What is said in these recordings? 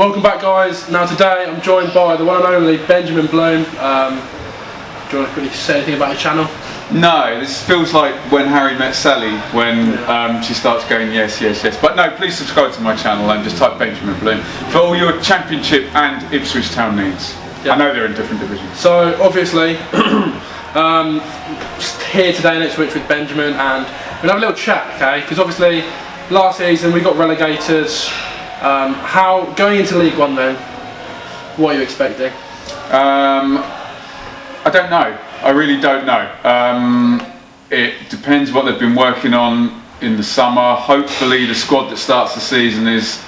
Welcome back, guys. Now today I'm joined by the one and only Benjamin Bloom. Do you want to quickly say anything about your channel? No, this feels like when Harry met Sally, when she starts going yes, yes, yes. But no, please subscribe to my channel and just type Benjamin Bloom for all your Championship and Ipswich Town needs. I know they're in different divisions. So obviously, just here today in Ipswich with Benjamin, and we'll have a little chat, okay? Because obviously last season we got relegated. How going into League One then? What are you expecting? I don't know. I really don't know. It depends what they've been working on in the summer. Hopefully the squad that starts the season is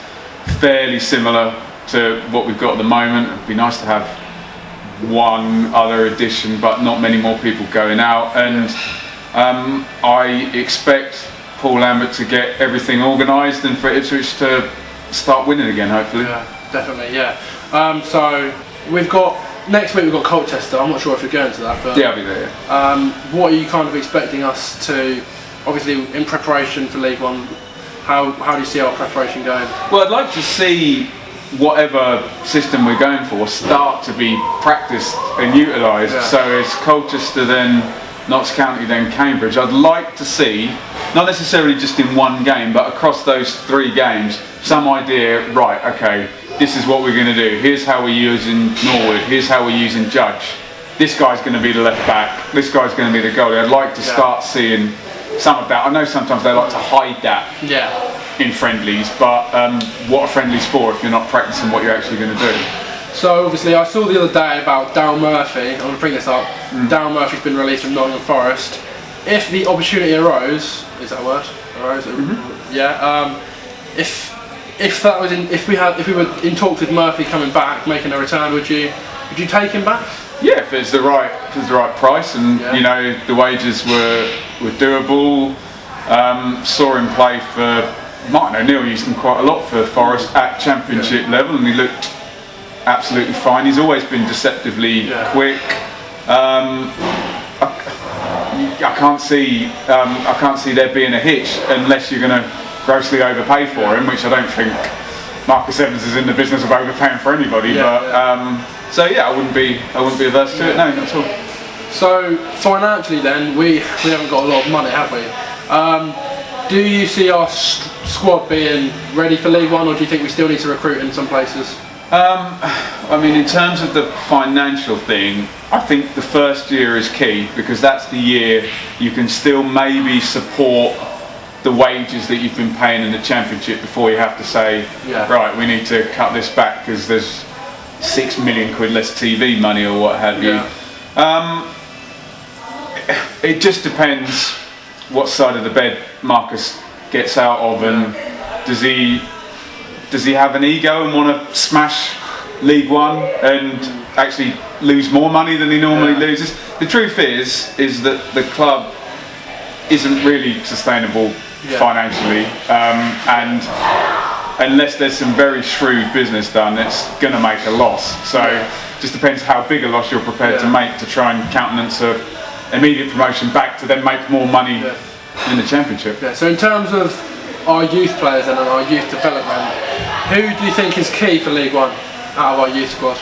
fairly similar to what we've got at the moment. It'd be nice to have one other addition, but not many more people going out. And I expect Paul Lambert to get everything organised and for Ipswich to start winning again, hopefully. Yeah, definitely, yeah. So we've got next week we've got Colchester. I'm not sure if you're going to that, but yeah, I'll be there. Yeah. What are you kind of expecting us to, obviously in preparation for League One? How do you see our preparation going? Well, I'd like to see whatever system we're going for start to be practiced and utilised. Yeah. So it's Colchester, then Notts County, then Cambridge. I'd like to see, not necessarily just in one game, but across those 3 games, some idea, right, okay, this is what we're going to do. Here's how we're using Norwood. Here's how we're using Judge. This guy's going to be the left back. This guy's going to be the goalie. I'd like to start seeing some of that. I know sometimes they like to hide that in friendlies, but what are friendlies for if you're not practicing what you're actually going to do? So obviously I saw the other day about Darryl Murphy. I'm going to bring this up. Darryl Murphy's been released from Nottingham Forest. If the opportunity arose, is that a word? Arose? Yeah. If we were in talks with Murphy coming back, making a return, would you take him back? Yeah, if it's the right price, and you know the wages were doable. Saw him play for Martin O'Neill, used him quite a lot for Forest at Championship level, and he looked absolutely fine. He's always been deceptively quick. I can't see there being a hitch unless you're going to grossly overpay for him, which I don't think Marcus Evans is in the business of overpaying for anybody. So yeah, I wouldn't be averse to it. No, not at all. So financially, then we haven't got a lot of money, have we? Do you see our squad being ready for League One, or do you think we still need to recruit in some places? I mean, in terms of the financial thing, I think the first year is key, because that's the year you can still maybe support the wages that you've been paying in the Championship before you have to say, right, we need to cut this back because there's £6 million less TV money or what have you. It just depends what side of the bed Marcus gets out of, and does he have an ego and want to smash League One and actually lose more money than he normally loses? The truth is that the club isn't really sustainable financially, and unless there's some very shrewd business done, it's going to make a loss. So it just depends how big a loss you're prepared to make to try and countenance a immediate promotion back to then make more money in the Championship. So in terms of our youth players and our youth development, who do you think is key for League One out of our youth squad?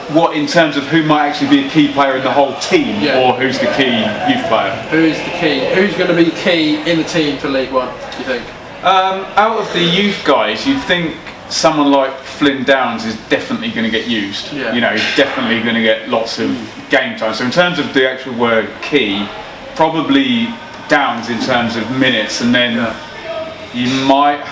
What, in terms of who might actually be a key player in the whole team, or who's the key youth player? Who's the key? Who's going to be key in the team for League One, do you think? Out of the youth guys, you'd think someone like Flynn Downs is definitely going to get used. You know, he's definitely going to get lots of game time. So in terms of the actual word key, probably Downs in terms of minutes, and then you might,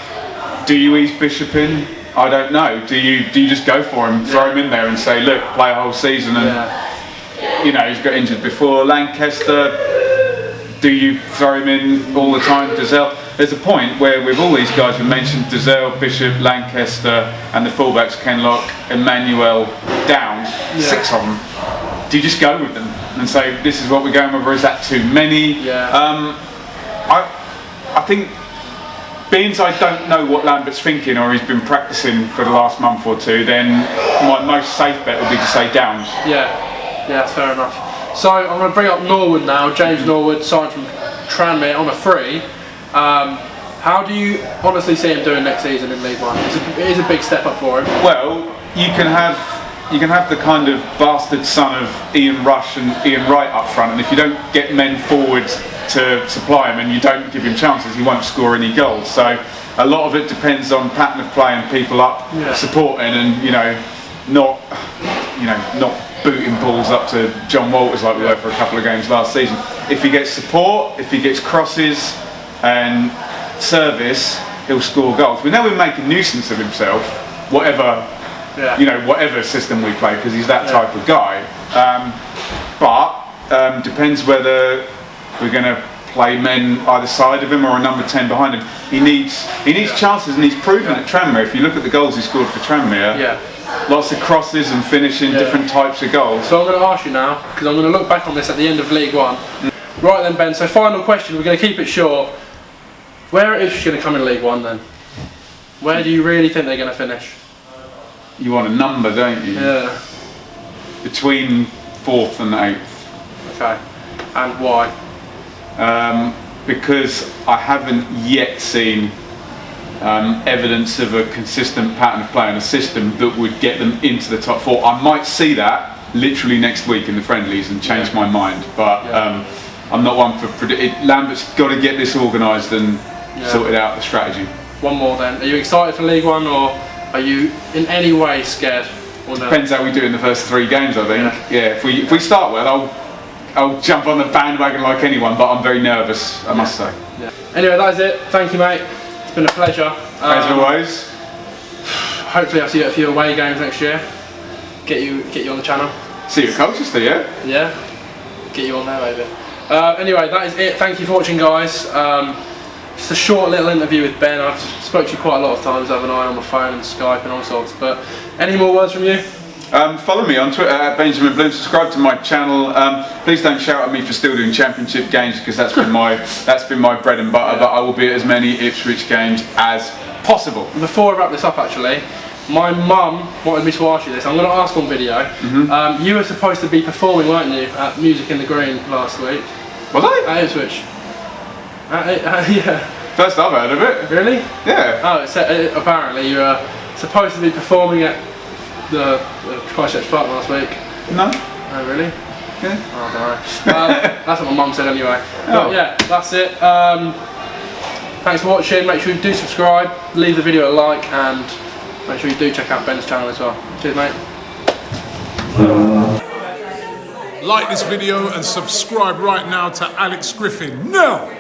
do you ease Bishop in? I don't know. Do you just go for him, throw him in there and say, look, play a whole season, and you know, he's got injured before. Lancaster, do you throw him in all the time? Dazelle, there's a point where with all these guys we mentioned, Dazelle, Bishop, Lancaster, and the fullbacks, Kenlock, Emmanuel, Downs, 6 of them. Do you just go with them and say, this is what we're going with, or is that too many? I think, being I don't know what Lambert's thinking, or he's been practicing for the last month or 2, then my most safe bet would be to say Downs. Yeah, that's fair enough. So I'm going to bring up Norwood now. James Norwood signed from Tranmere on a free. How do you honestly see him doing next season in League One? It is a big step up for him. Well, you can have the kind of bastard son of Ian Rush and Ian Wright up front, and if you don't get men forward to supply him and you don't give him chances, he won't score any goals. So a lot of it depends on pattern of play and people up supporting, and not booting balls up to John Walters like we were for a couple of games last season. If he gets support, if he gets crosses and service, he'll score goals. We know he'll make a nuisance of himself, whatever system we play, because he's that type of guy. But depends whether we're going to play men either side of him or a number 10 behind him. He needs chances, and he's proven at Tranmere. If you look at the goals he scored for Tranmere, lots of crosses and finishing different types of goals. So I'm going to ask you now, because I'm going to look back on this at the end of League One. Right then, Ben, so final question, we're going to keep it short. Where is she going to come in League One then? Where do you really think they're going to finish? You want a number, don't you? Yeah. Between 4th and 8th. Okay. And why? Because I haven't yet seen evidence of a consistent pattern of play and a system that would get them into the top 4. I might see that literally next week in the friendlies and change my mind, but I'm not one for predicting. Lambert's got to get this organised and sorted out the strategy. One more then. Are you excited for League One, or are you in any way scared? Or no? Depends how we do in the first 3 games, I think. Yeah, if we start well, I'll jump on the bandwagon like anyone, but I'm very nervous, I must say. Yeah. Anyway, that's it. Thank you, mate. It's been a pleasure. As always. Hopefully I'll see you at a few away games next year. Get you on the channel. See you at Colchester, yeah? Yeah. Get you on there, maybe. Anyway, that is it. Thank you for watching, guys. Just a short little interview with Ben. I've spoke to you quite a lot of times, haven't I, on the phone and Skype and all sorts. But any more words from you? Follow me on Twitter at Benjamin Bloom. Subscribe to my channel. Please don't shout at me for still doing championship games, because that's been my bread and butter. But I will be at as many Ipswich games as possible. Before I wrap this up, actually, my mum wanted me to ask you this. I'm going to ask on video. You were supposed to be performing, weren't you, at Music in the Green last week? Was I? At Ipswich. Yeah. First I've heard of it. Really? Yeah. Oh, apparently you were supposed to be performing at the Christchurch Park last week. No. Oh, really? Yeah. Oh, I don't know. That's what my mum said anyway. But yeah, that's it. Thanks for watching. Make sure you do subscribe, leave the video a like, and make sure you do check out Ben's channel as well. Cheers, mate. Like this video and subscribe right now to Alex Griffin. Now!